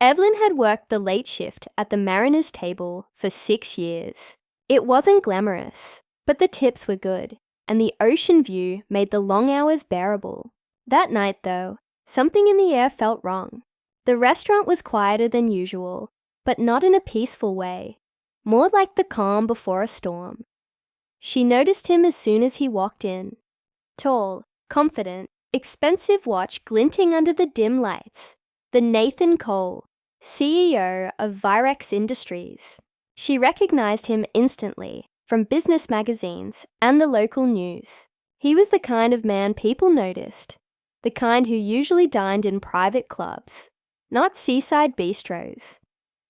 Evelyn had worked the late shift at the mariner's table for 6 years. It wasn't glamorous, but the tips were good, and the ocean view made the long hours bearable. That night, though, something in the air felt wrong. The restaurant was quieter than usual, but not in a peaceful way, more like the calm before a storm. She noticed him as soon as he walked in. Tall, confident, expensive watch glinting under the dim lights. The Nathan Cole, CEO of Waitress Industries. She recognized him instantly from business magazines and the local news. He was the kind of man people noticed, the kind who usually dined in private clubs, not seaside bistros.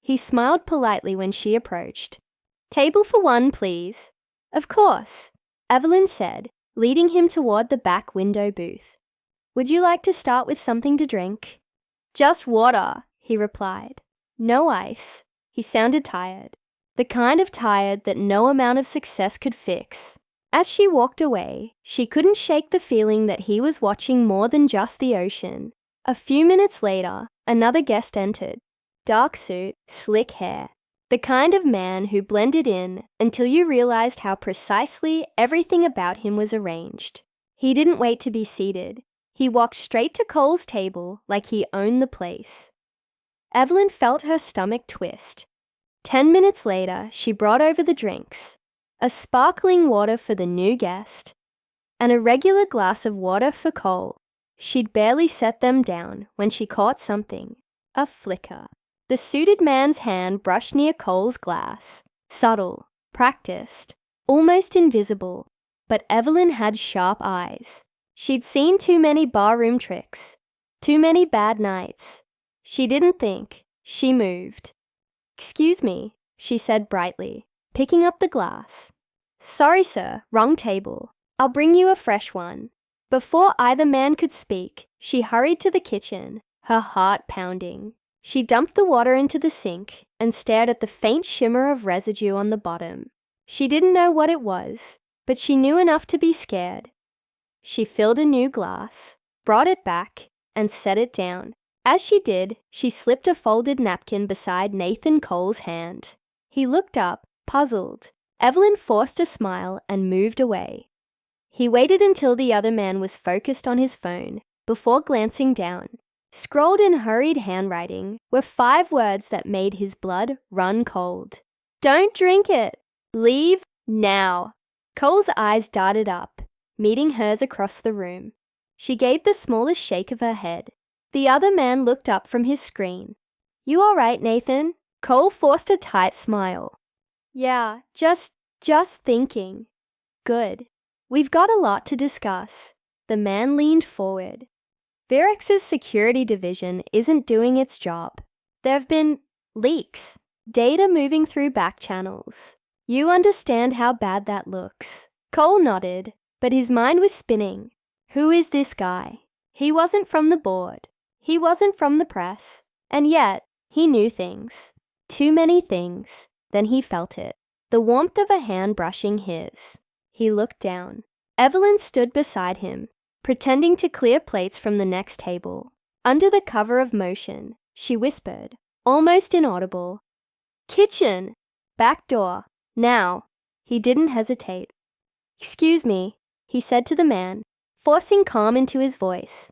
He smiled politely when she approached. "Table for one, please." "Of course," Evelyn said, leading him toward the back window booth. "Would you like to start with something to drink?" "Just water," he replied. "No ice." He sounded tired, the kind of tired that no amount of success could fix. As she walked away, she couldn't shake the feeling that he was watching more than just the ocean. A few minutes later, another guest entered. Dark suit, slick hair. The kind of man who blended in until you realized how precisely everything about him was arranged. He didn't wait to be seated. He walked straight to Cole's table like he owned the place. Evelyn felt her stomach twist. 10 minutes later, she brought over the drinks. A sparkling water for the new guest, and a regular glass of water for Cole. She'd barely set them down when she caught something. A flicker. The suited man's hand brushed near Cole's glass. Subtle, practiced, almost invisible. But Evelyn had sharp eyes. She'd seen too many barroom tricks, too many bad nights. She didn't think, she moved. "Excuse me," she said brightly, picking up the glass. "Sorry, sir, wrong table. I'll bring you a fresh one." Before either man could speak, she hurried to the kitchen, her heart pounding. She dumped the water into the sink and stared at the faint shimmer of residue on the bottom. She didn't know what it was, but she knew enough to be scared. She filled a new glass, brought it back, and set it down. As she did, she slipped a folded napkin beside Nathan Cole's hand. He looked up, puzzled. Evelyn forced a smile and moved away. He waited until the other man was focused on his phone before glancing down. Scrawled in hurried handwriting were 5 words that made his blood run cold. "Don't drink it. Leave now." Cole's eyes darted up, meeting hers across the room. She gave the smallest shake of her head. The other man looked up from his screen. "You all right, Nathan?" Cole forced a tight smile. "Yeah, just thinking." "Good. We've got a lot to discuss." The man leaned forward. "Virex's security division isn't doing its job. There've been leaks, data moving through back channels. You understand how bad that looks." Cole nodded, but his mind was spinning. Who is this guy? He wasn't from the board. He wasn't from the press. And yet, he knew things. Too many things. Then he felt it. The warmth of a hand brushing his. He looked down. Evelyn stood beside him, pretending to clear plates from the next table. Under the cover of motion, she whispered, almost inaudible, "Kitchen! Back door! Now!" He didn't hesitate. "Excuse me," he said to the man, forcing calm into his voice.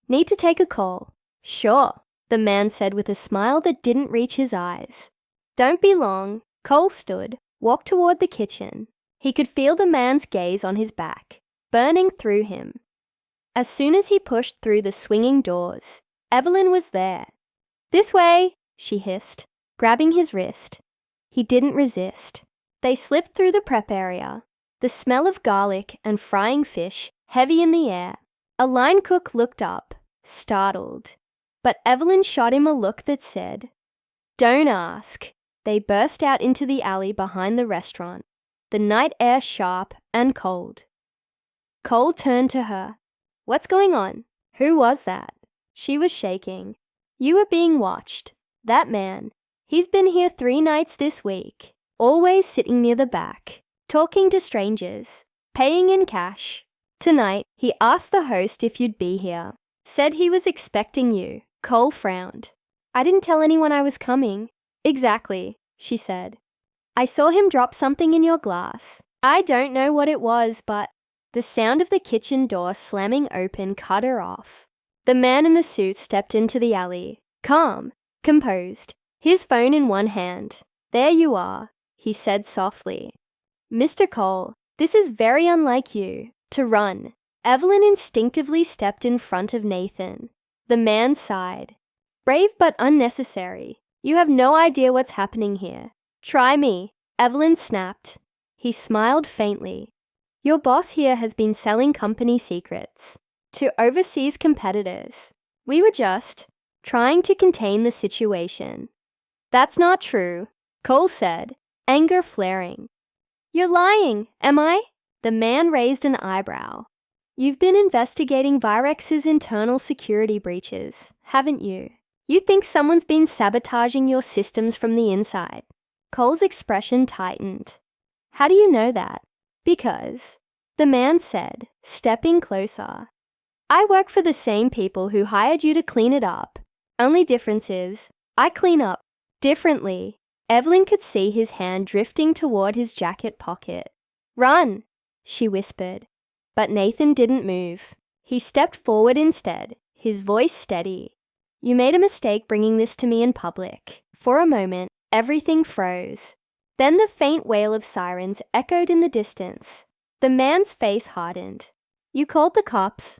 "Need to take a call." "Sure," the man said with a smile that didn't reach his eyes. "Don't be long." Cole stood, walked toward the kitchen. He could feel the man's gaze on his back, burning through him. As soon as he pushed through the swinging doors, Evelyn was there. "This way," she hissed, grabbing his wrist. He didn't resist. They slipped through the prep area, the smell of garlic and frying fish heavy in the air. A line cook looked up, startled. But Evelyn shot him a look that said, "Don't ask." They burst out into the alley behind the restaurant, the night air sharp and cold. Cole turned to her. "What's going on? Who was that?" She was shaking. "You were being watched. That man. He's been here 3 nights this week, always sitting near the back, talking to strangers, paying in cash. Tonight, he asked the host if you'd be here. Said he was expecting you." Cole frowned. I didn't tell anyone I was coming. Exactly, she said. I saw him drop something in your glass. I don't know what it was, but the sound of the kitchen door slamming open cut her off. The man in the suit stepped into the alley, calm, composed, his phone in one hand. There you are, he said softly. Mr. Cole, this is very unlike you. To run. Evelyn instinctively stepped in front of Nathan. The man sighed. Brave but unnecessary. You have no idea what's happening here. Try me, Evelyn snapped. He smiled faintly. Your boss here has been selling company secrets to overseas competitors. We were just trying to contain the situation. That's not true, Cole said, anger flaring. You're lying, am I? The man raised an eyebrow. You've been investigating Virex's internal security breaches, haven't you? You think someone's been sabotaging your systems from the inside. Cole's expression tightened. How do you know that? Because, the man said, stepping closer. I work for the same people who hired you to clean it up. Only difference is, I clean up differently. Evelyn could see his hand drifting toward his jacket pocket. Run, she whispered. But Nathan didn't move. He stepped forward instead, his voice steady. You made a mistake bringing this to me in public. For a moment, everything froze. Then the faint wail of sirens echoed in the distance. The man's face hardened. You called the cops?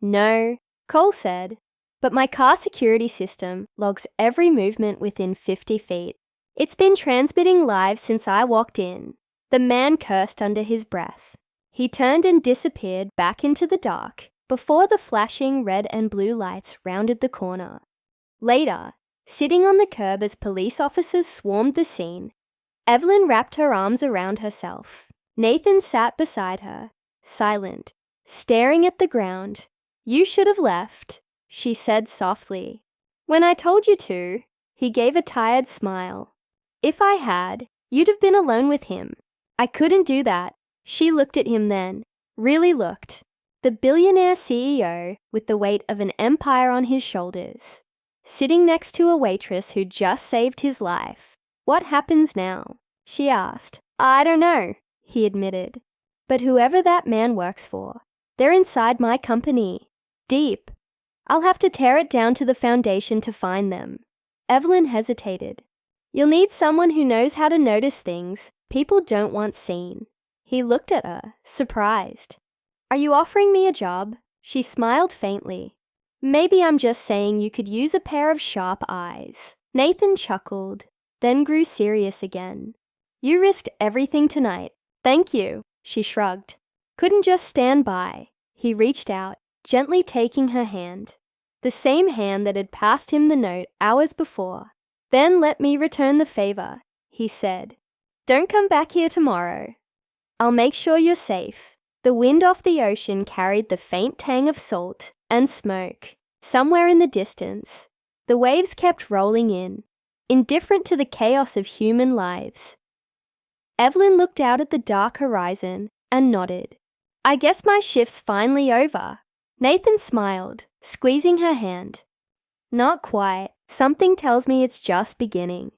No, Cole said. But my car security system logs every movement within 50 feet. It's been transmitting live since I walked in. The man cursed under his breath. He turned and disappeared back into the dark before the flashing red and blue lights rounded the corner. Later, sitting on the curb as police officers swarmed the scene, Evelyn wrapped her arms around herself. Nathan sat beside her, silent, staring at the ground. You should have left, she said softly. When I told you to, he gave a tired smile. If I had, you'd have been alone with him. I couldn't do that. She looked at him then, really looked. The billionaire CEO with the weight of an empire on his shoulders, sitting next to a waitress who just saved his life. What happens now? She asked. I don't know, he admitted. But whoever that man works for, they're inside my company. Deep. I'll have to tear it down to the foundation to find them. Evelyn hesitated. You'll need someone who knows how to notice things people don't want seen. He looked at her, surprised. Are you offering me a job? She smiled faintly. Maybe I'm just saying you could use a pair of sharp eyes. Nathan chuckled, then grew serious again. You risked everything tonight. Thank you, she shrugged. Couldn't just stand by. He reached out, gently taking her hand. The same hand that had passed him the note hours before. Then let me return the favor, he said. Don't come back here tomorrow. I'll make sure you're safe. The wind off the ocean carried the faint tang of salt and smoke. Somewhere in the distance, the waves kept rolling in, indifferent to the chaos of human lives. Evelyn looked out at the dark horizon and nodded. I guess my shift's finally over. Nathan smiled, squeezing her hand. Not quite. Something tells me it's just beginning.